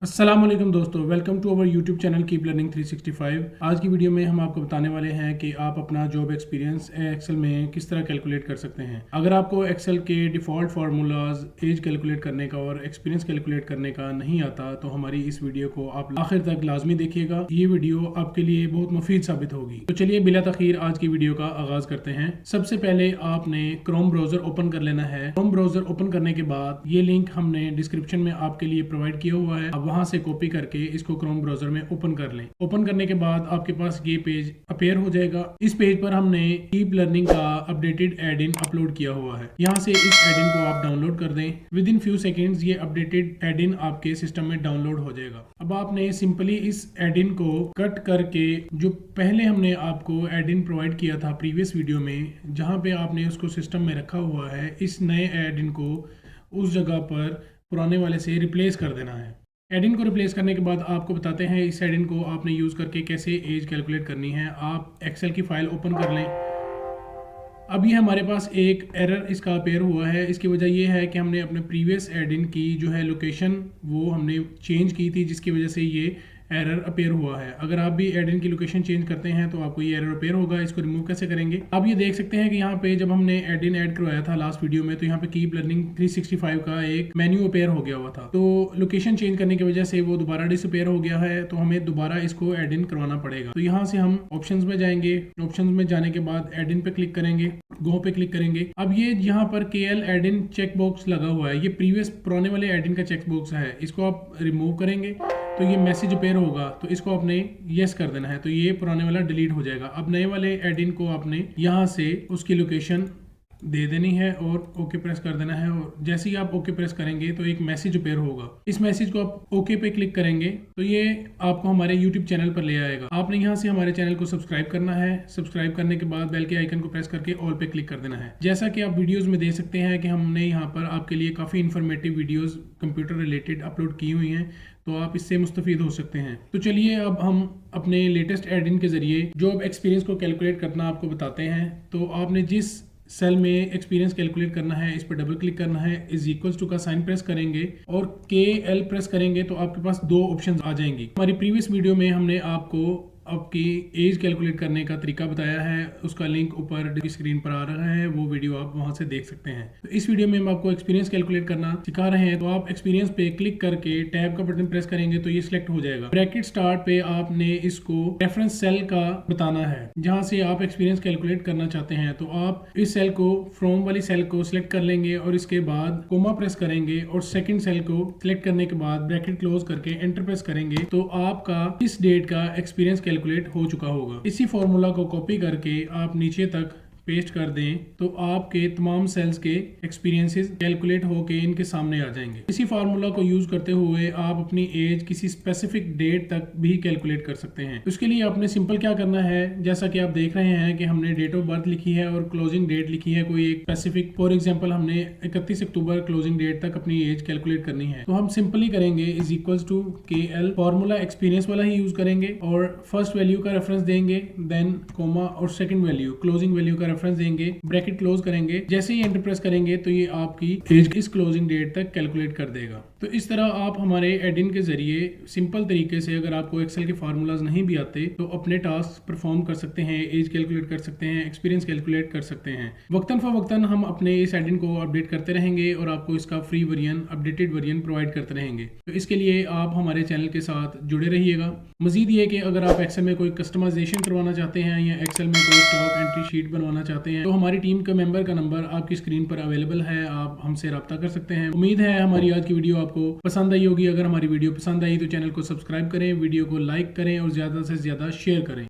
अस्सलाम वालेकुम दोस्तों, welcome to our YouTube channel keep learning 365। आज की वीडियो में हम आपको बताने वाले हैं कि आप अपना जॉब एक्सपीरियंस एक्सेल में किस तरह कैलकुलेट कर सकते हैं। अगर आपको एक्सेल के डिफ़ॉल्ट फार्मूलाज एज कैलकुलेट करने का और एक्सपीरियंस कैलकुलेट करने का नहीं आता तो हमारी इस वीडियो को आप आखिर तक लाजमी देखिएगा। ये वीडियो आपके लिए बहुत मुफीद साबित होगी। तो चलिए बिला तखीर आज की वीडियो का आगाज करते हैं। सबसे पहले आपने क्रोम ब्राउजर ओपन कर लेना है। क्रोम ब्राउजर ओपन करने के बाद ये लिंक हमने डिस्क्रिप्शन में आपके लिए प्रोवाइड किया हुआ है। वहां से कॉपी करके इसको क्रोम ब्राउजर में ओपन कर लें। ओपन करने के बाद आपके पास ये पेज अपीयर हो जाएगा। इस पेज पर हमने कीप लर्निंग का अपडेटेड एड इन अपलोड किया हुआ है। यहाँ से इस एड इन को आप डाउनलोड कर दें। विद इन फ्यू सेकेंड्स ये अपडेटेड एड इन आपके सिस्टम में डाउनलोड हो जाएगा। अब आपने सिंपली इस एड इन को कट करके जो पहले हमने आपको एड इन प्रोवाइड किया था प्रीवियस वीडियो में, जहाँ पे आपने उसको सिस्टम में रखा हुआ है, इस नए एड इन को उस जगह पर पुराने वाले से रिप्लेस कर देना है। एडिन को रिप्लेस करने के बाद आपको बताते हैं इस एडिन को आपने यूज़ करके कैसे एज कैलकुलेट करनी है। आप एक्सेल की फाइल ओपन कर लें। अब ये हमारे पास एक एरर इसका अपेयर हुआ है। इसकी वजह ये है कि हमने अपने प्रीवियस एडिन की जो है लोकेशन वो हमने चेंज की थी, जिसकी वजह से ये एरर अपेयर हुआ है। अगर आप भी एडिन की लोकेशन चेंज करते हैं तो आपको ये एरर अपेयर होगा। इसको रिमूव कैसे करेंगे, आप ये देख सकते हैं कि यहाँ पे जब हमने एडिन ऐड करवाया था लास्ट वीडियो में, तो यहाँ पे कीप लर्निंग 365 का एक मेन्यू अपेयर हो गया हुआ था। तो लोकेशन चेंज करने की वजह से वो दोबारा डिसअपेयर हो गया है, तो हमें दोबारा इसको एडिन करवाना पड़ेगा। तो यहाँ से हम ऑप्शंस में जाएंगे। ऑप्शंस में जाने के बाद एडिन पे क्लिक करेंगे, गो पे क्लिक करेंगे। अब ये यहाँ पर KL एडिन चेक बॉक्स लगा हुआ है, ये प्रीवियस पुराने वाले एडिन का चेक बॉक्स है। इसको आप रिमूव करेंगे तो ये मैसेज अपेयर होगा, तो इसको आपने यस कर देना है, तो ये पुराने वाला डिलीट हो जाएगा। अब नए वाले एडिन को आपने यहाँ से उसकी लोकेशन दे देनी है और ओके प्रेस कर देना है। और जैसे ही आप ओके प्रेस करेंगे तो एक मैसेज अपेयर होगा। इस मैसेज को आप ओके पे क्लिक करेंगे तो ये आपको हमारे यूट्यूब चैनल पर ले आएगा। आपने यहाँ से हमारे चैनल को सब्सक्राइब करना है। सब्सक्राइब करने के बाद बेल के आइकन को प्रेस करके ऑल पे क्लिक कर देना है। जैसा कि आप वीडियोस में देख सकते हैं कि हमने यहाँ पर आपके लिए काफ़ी informative videos computer related upload की हुई हैं, तो आप इससे मुस्तफीद हो सकते हैं। तो चलिए अब हम अपने लेटेस्ट एडिन के जरिए जॉब एक्सपीरियंस को कैलकुलेट करना आपको बताते हैं। तो आपने जिस सेल में एक्सपीरियंस कैलकुलेट करना है इस पर डबल क्लिक करना है, इज इक्वल्स टू का साइन प्रेस करेंगे और KL प्रेस करेंगे तो आपके पास दो ऑप्शंस आ जाएंगी। हमारी प्रीवियस वीडियो में हमने आपको आपकी एज कैलकुलेट करने का तरीका बताया है, उसका लिंक ऊपर स्क्रीन पर आ रहा है, वो वीडियो आप वहां से देख सकते हैं। तो इस वीडियो में हम आपको एक्सपीरियंस कैलकुलेट करना सिखा रहे हैं। तो आप एक्सपीरियंस पे क्लिक करके टैब का बटन प्रेस करेंगे तो ये सिलेक्ट हो जाएगा। ब्रैकेट स्टार्ट पे आपने इसको रेफरेंस सेल का बताना है जहां से आप एक्सपीरियंस कैलकुलेट करना चाहते हैं। तो आप इस सेल को फ्रॉम वाली सेल को सिलेक्ट कर लेंगे और इसके बाद कोमा प्रेस करेंगे और सेकंड सेल को सिलेक्ट करने के बाद ब्रैकेट क्लोज करके एंटर प्रेस करेंगे तो आपका इस डेट का एक्सपीरियंस कैलकुलेट हो चुका होगा। इसी फॉर्मूला को कॉपी करके आप नीचे तक पेस्ट कर दें तो आपके तमाम सेल्स के एक्सपीरियंसेस कैलकुलेट होके इनके सामने आ जाएंगे। इसी फार्मूला को यूज करते हुए आप अपनी एज किसी स्पेसिफिक डेट तक भी कैलकुलेट कर सकते हैं। उसके लिए आपने सिंपल क्या करना है, जैसा कि आप देख रहे हैं कि हमने डेट ऑफ बर्थ लिखी है और क्लोजिंग डेट लिखी है कोई एक स्पेसिफिक। फॉर एग्जांपल हमने 31 अक्टूबर क्लोजिंग डेट तक अपनी एज कैलकुलेट करनी है, तो हम सिंपली करेंगे is equals to KL formula experience वाला ही यूज करेंगे और फर्स्ट वैल्यू का रेफरेंस देंगे, देन कोमा और सेकंड वैल्यू क्लोजिंग वैल्यू का रेफरेंस देंगे, ब्रैकेट क्लोज करेंगे। जैसे ही एंटर प्रेस करेंगे तो ये आपकी एज इस क्लोजिंग डेट तक कैलकुलेट कर देगा। तो इस तरह आप हमारे एडिन के जरिए सिंपल तरीके से, अगर आपको एक्सेल के फार्मूलाज नहीं भी आते तो अपने टास्क परफॉर्म कर सकते हैं, एज कैलकुलेट कर सकते हैं, एक्सपीरियंस कैलकुलेट कर सकते हैं। वक्तन फवक्तन हम अपने इस एडिन को अपडेट करते रहेंगे और आपको इसका free version, updated version provide करते रहेंगे। तो इसके लिए आप हमारे चैनल के साथ जुड़े रहिएगा। मजीद ये कि अगर आप एक्सेल में कोई कस्टमाइजेशन करवाना चाहते हैं या एक्सेल में कोई स्टॉक एंट्री शीट बनवाना चाहते हैं तो हमारी टीम के मेंबर का नंबर आपकी स्क्रीन पर अवेलेबल है, आप हमसे रब्ता कर सकते हैं। उम्मीद है हमारी आज की वीडियो आपको पसंद आई होगी। अगर हमारी वीडियो पसंद आई तो चैनल को सब्सक्राइब करें, वीडियो को लाइक करें और ज़्यादा से ज़्यादा शेयर करें।